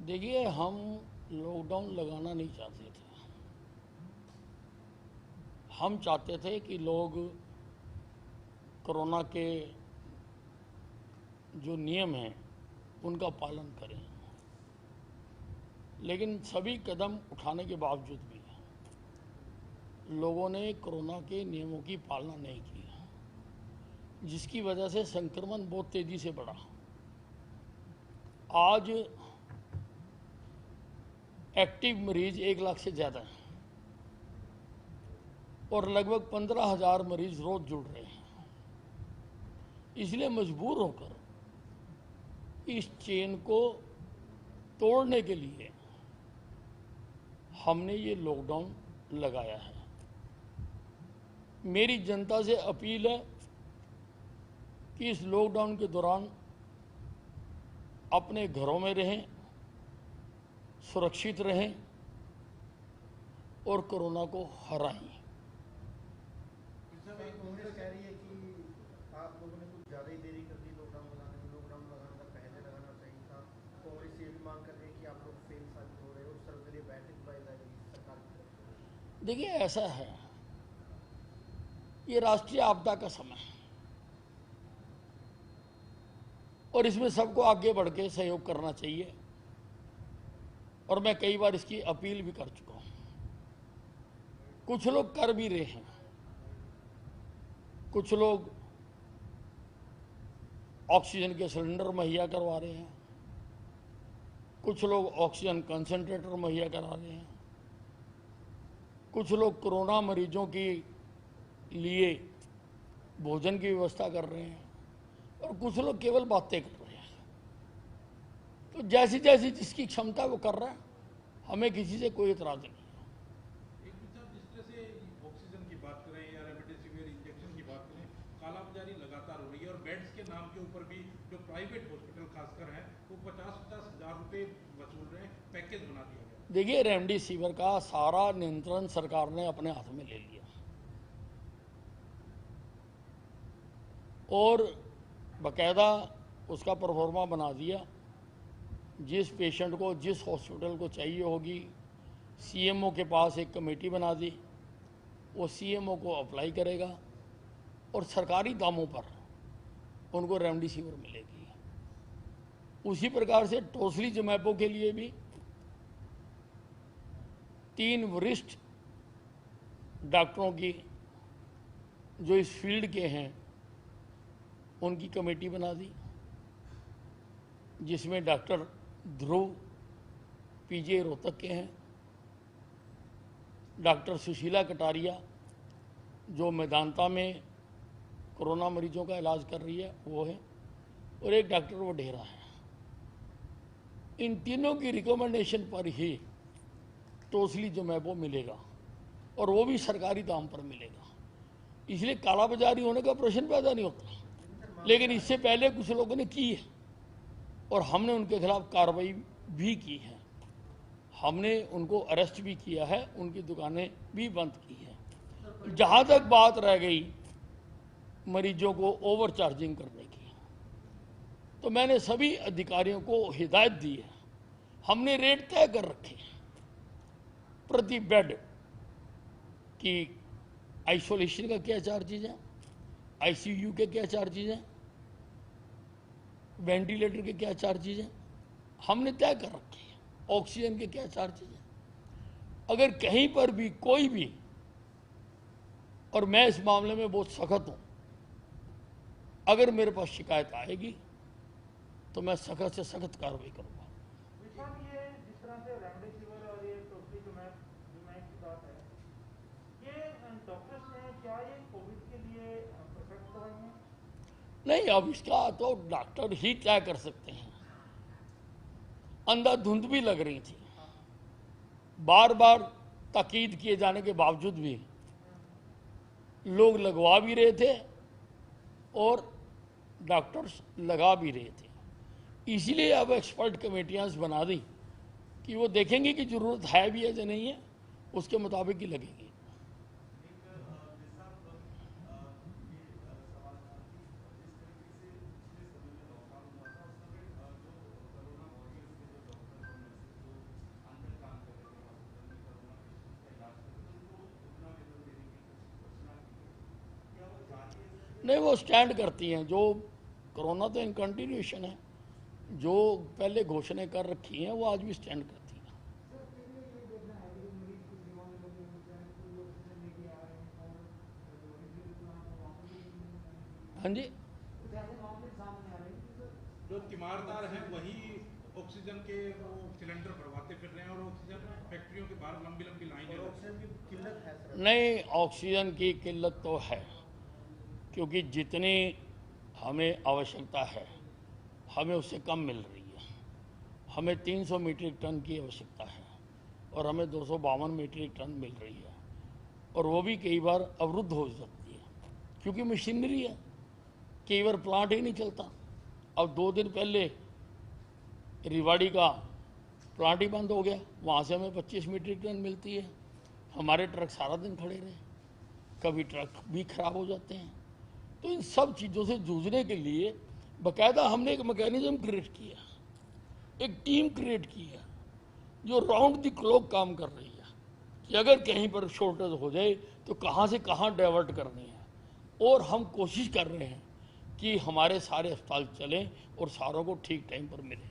देखिए, हम लॉकडाउन लगाना नहीं चाहते थे। हम चाहते थे कि लोग कोरोना के जो नियम हैं उनका पालन करें, लेकिन सभी कदम उठाने के बावजूद भी लोगों ने कोरोना के नियमों की पालना नहीं की, जिसकी वजह से संक्रमण बहुत तेज़ी से बढ़ा। आज एक्टिव मरीज 1 लाख से ज़्यादा हैं और लगभग 15,000 मरीज रोज जुड़ रहे हैं। इसलिए मजबूर होकर इस चेन को तोड़ने के लिए हमने ये लॉकडाउन लगाया है। मेरी जनता से अपील है कि इस लॉकडाउन के दौरान अपने घरों में रहें, सुरक्षित रहें और कोरोना को हराएं। कांग्रेस कह रही है कि आप लोगों ने कुछ ज़्यादा ही देरी कर दी लॉकडाउन लगाने में। लॉकडाउन लगाने का पहले लगाना चाहिए था। कांग्रेस ये भी मांग कर रही है कि आप लोग फेल साबित हो रहे हो। सर्वदलीय बैठक बुलाई जाएगी सरकार की तरफ से। देखिए, ऐसा है, ये राष्ट्रीय आपदा का समय है और इसमें सबको आगे बढ़ के सहयोग करना चाहिए और मैं कई बार इसकी अपील भी कर चुका हूं। कुछ लोग कर भी रहे हैं, कुछ लोग ऑक्सीजन के सिलेंडर मुहैया करवा रहे हैं, कुछ लोग ऑक्सीजन कंसंट्रेटर मुहैया करा रहे हैं, कुछ लोग कोरोना मरीजों के लिए भोजन की व्यवस्था कर रहे हैं और कुछ लोग केवल बातें कर रहे हैं। तो जैसी जैसी जिसकी क्षमता वो कर रहा है, हमें किसी से कोई एतराज नहीं। एक साहब, जिस तरह से ऑक्सीजन की बात करें या रेमडेसिविर इंजेक्शन की बात करें, कालाबाजारी लगातार हो रही है और बेड्स के नाम के ऊपर भी जो प्राइवेट हॉस्पिटल खासकर हैं वो 50-50 हज़ार रुपये वसूल रहे हैं। पैकेज बना दिया गया। देखिए, रेमडेसिविर का सारा नियंत्रण सरकार ने अपने हाथ में ले लिया और बाकायदा उसका परफॉर्मा बना दिया। जिस पेशेंट को जिस हॉस्पिटल को चाहिए होगी, सीएमओ के पास एक कमेटी बना दी, वो सीएमओ को अप्लाई करेगा और सरकारी दामों पर उनको रेमडेसिविर मिलेगी। उसी प्रकार से टोसिलीजुमैब के लिए भी 3 वरिष्ठ डॉक्टरों की जो इस फील्ड के हैं उनकी कमेटी बना दी, जिसमें डॉक्टर ध्रुव पीजे रोहतक के हैं, डॉक्टर सुशीला कटारिया जो मेदांता में कोरोना मरीजों का इलाज कर रही है वो है, और एक डॉक्टर वडेरा है। इन तीनों की रिकमेंडेशन पर ही टोसिलीजुमैब मिलेगा और वो भी सरकारी दाम पर मिलेगा। इसलिए कालाबाजारी होने का प्रश्न पैदा नहीं होता। लेकिन इससे पहले कुछ लोगों ने की है और हमने उनके खिलाफ कार्रवाई भी की है। हमने उनको अरेस्ट भी किया है, उनकी दुकानें भी बंद की हैं। जहाँ तक बात रह गई मरीजों को ओवर चार्जिंग करने की, तो मैंने सभी अधिकारियों को हिदायत दी है। हमने रेट तय कर रखे हैं प्रति बेड कि आइसोलेशन का क्या चार्जेज है, आईसीयू के क्या चार्जेज हैं, वेंटिलेटर के क्या चार्जेज हैं, हमने तय कर रखे हैं। ऑक्सीजन के क्या चार्जेज हैं। अगर कहीं पर भी कोई भी, और मैं इस मामले में बहुत सख्त हूं, अगर मेरे पास शिकायत आएगी तो मैं सख्त से सख्त कार्रवाई करूंगा। ये जिस तरह से रेमडेसिविर और ये टोसिलीजुमैब की बात है, ये डॉक्टर्स ने क्या ये कोविड के लिए परफेक्ट दवाई है? नहीं, अब इसका तो डॉक्टर ही तय कर सकते हैं। अंधाधुंध भी लग रही थी, बार बार ताकीद किए जाने के बावजूद भी लोग लगवा भी रहे थे और डॉक्टर्स लगा भी रहे थे। इसलिए अब एक्सपर्ट कमेटियां बना दी कि वो देखेंगे कि ज़रूरत है भी है या नहीं है, उसके मुताबिक ही लगेगी। नहीं, वो स्टैंड करती हैं। जो कोरोना तो इन कंटिन्यूशन है, जो पहले घोषणाएं कर रखी हैं वो आज भी स्टैंड करती हैं। हाँ जी, जो तीमारदार हैं वही ऑक्सीजन के वो सिलेंडर भरवाते फिर रहे हैं और ऑक्सीजन फैक्ट्रियों के बाहर लंबी लंबी लाइनें और लगी ऑक्सीजन की किल्लत है सर। नहीं, ऑक्सीजन की किल्लत तो है, क्योंकि जितनी हमें आवश्यकता है हमें उससे कम मिल रही है। हमें 300 मीट्रिक टन की आवश्यकता है और हमें 252 मीट्रिक टन मिल रही है, और वो भी कई बार अवरुद्ध हो सकती है क्योंकि मशीनरी है, कई बार प्लांट ही नहीं चलता। अब 2 दिन पहले रिवाड़ी का प्लांट ही बंद हो गया, वहाँ से हमें 25 मीट्रिक टन मिलती है। हमारे ट्रक सारा दिन खड़े रहे, कभी ट्रक भी खराब हो जाते हैं। तो इन सब चीज़ों से जूझने के लिए बाकायदा हमने एक मैकेनिज्म क्रिएट किया, एक टीम क्रिएट की है जो राउंड द क्लॉक काम कर रही है कि अगर कहीं पर शॉर्टेज हो जाए तो कहाँ से कहाँ डाइवर्ट करनी है। और हम कोशिश कर रहे हैं कि हमारे सारे अस्पताल चलें और सारों को ठीक टाइम पर मिले।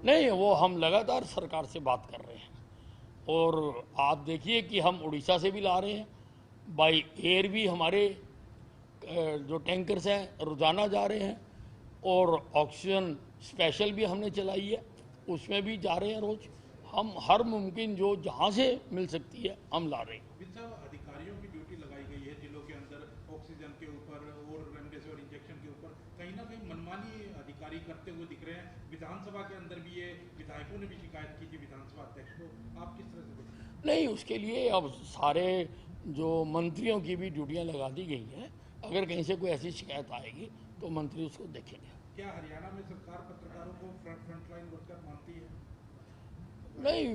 नहीं, वो हम लगातार सरकार से बात कर रहे हैं, और आप देखिए कि हम उड़ीसा से भी ला रहे हैं, बाई एयर भी हमारे जो टैंकर्स हैं रोज़ाना जा रहे हैं, और ऑक्सीजन स्पेशल भी हमने चलाई है, उसमें भी जा रहे हैं रोज़। हम हर मुमकिन जो जहाँ से मिल सकती है हम ला रहे हैं। अधिकारियों की ड्यूटी लगाई गई है जिलों के अंदर ऑक्सीजन के ऊपर और रेमडेसिविर इंजेक्शन के ऊपर, कहीं ना कहीं मनमानी अधिकारी करते हुए दिख रहे हैं। विधानसभा के अंदर भी ये विधायकों ने भी शिकायत की थी विधानसभा अध्यक्ष को, आप किस तरह से देखते हैं? नहीं, उसके लिए अब सारे जो मंत्रियों की भी ड्यूटियां लगा दी गई हैं। अगर कहीं से कोई ऐसी शिकायत आएगी तो मंत्री उसको देखेंगे। क्या हरियाणा में सरकार पत्रकारों को फ्रंटलाइन वर्कर मानती है? नहीं,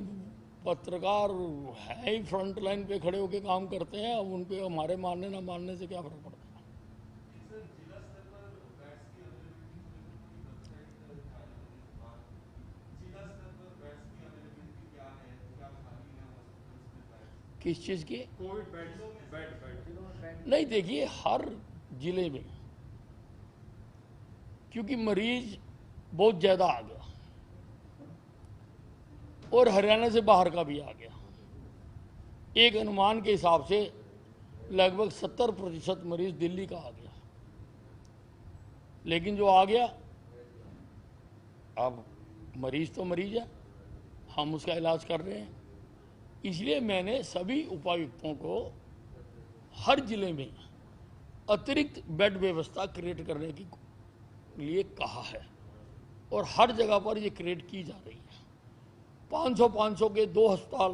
पत्रकार है ही फ्रंट लाइन पे खड़े होकर काम करते हैं, अब उन पे हमारे मानने ना मानने से क्या फर्क पड़ता है। किस चीज़ की? Covid bed. नहीं, देखिए हर जिले में क्योंकि मरीज बहुत ज़्यादा आ गया और हरियाणा से बाहर का भी आ गया, एक अनुमान के हिसाब से लगभग 70% मरीज दिल्ली का आ गया। लेकिन जो आ गया, अब मरीज तो मरीज है, हम उसका इलाज कर रहे हैं। इसलिए मैंने सभी उपायुक्तों को हर जिले में अतिरिक्त बेड व्यवस्था क्रिएट करने के लिए कहा है, और हर जगह पर ये क्रिएट की जा रही है। 500 के 2 अस्पताल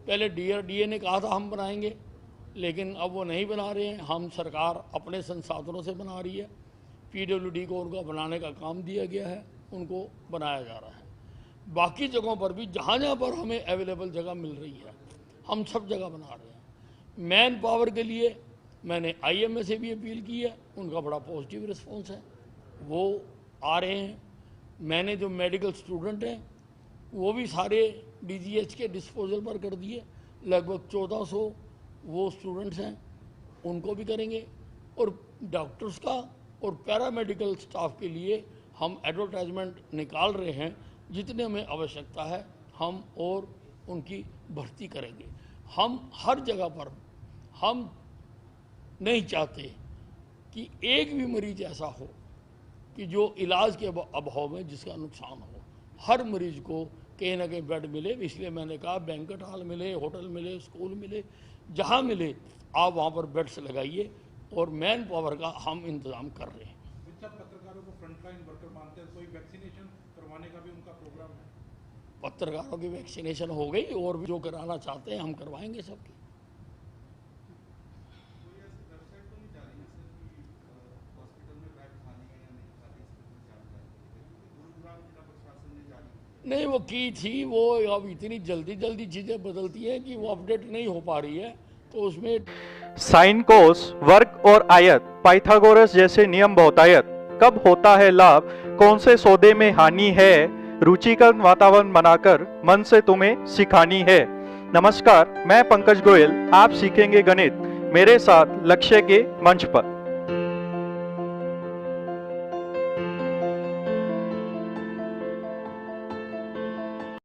पहले डीए ने कहा था हम बनाएंगे, लेकिन अब वो नहीं बना रहे हैं। हम सरकार अपने संसाधनों से बना रही है, पीडब्ल्यूडी को उनका बनाने का काम दिया गया है, उनको बनाया जा रहा है। बाकी जगहों पर भी जहाँ जहाँ पर हमें अवेलेबल जगह मिल रही है हम सब जगह बना रहे हैं। मैन पावर के लिए मैंने आईएमए से भी अपील की है, उनका बड़ा पॉजिटिव रिस्पॉन्स है, वो आ रहे हैं। मैंने जो मेडिकल स्टूडेंट हैं वो भी सारे डीजीएच के डिस्पोजल पर कर दिए, लगभग 1400 वो स्टूडेंट्स हैं, उनको भी करेंगे। और डॉक्टर्स का और पैरामेडिकल स्टाफ के लिए हम एडवर्टाइजमेंट निकाल रहे हैं, जितने हमें आवश्यकता है हम और उनकी भर्ती करेंगे। हम हर जगह पर हम नहीं चाहते कि एक भी मरीज ऐसा हो कि जो इलाज के अभाव में जिसका नुकसान हो। हर मरीज को कहीं ना कहीं बेड मिले, इसलिए मैंने कहा बैंक्वेट हॉल मिले, होटल मिले, स्कूल मिले, जहाँ मिले आप वहाँ पर बेड्स लगाइए, और मैन पावर का हम इंतज़ाम कर रहे हैं। पत्रकारों को फ्रंटलाइन वर्कर मानते हैं, कोई वैक्सीनेशन करवाने का भी उनका प्रोग्राम है? पत्रकारों की वैक्सीनेशन हो गई, और भी जो कराना चाहते हैं हम करवाएंगे सबकी। नहीं, वो की थी, वो अब इतनी जल्दी चीज़ें बदलती हैं कि वो अपडेट नहीं हो पा रही है, तो उसमें साइन, कोस, वर्ग और आयत, पाइथागोरस जैसे नियम बहुतायत, कब होता है लाभ, कौन से सौदे में हानि है, रुचिकर वातावरण बनाकर मन से तुम्हें सिखानी है। नमस्कार, मैं पंकज गोयल, आप सीखेंगे गणित। मेरे साथ लक्ष्य के मंच पर।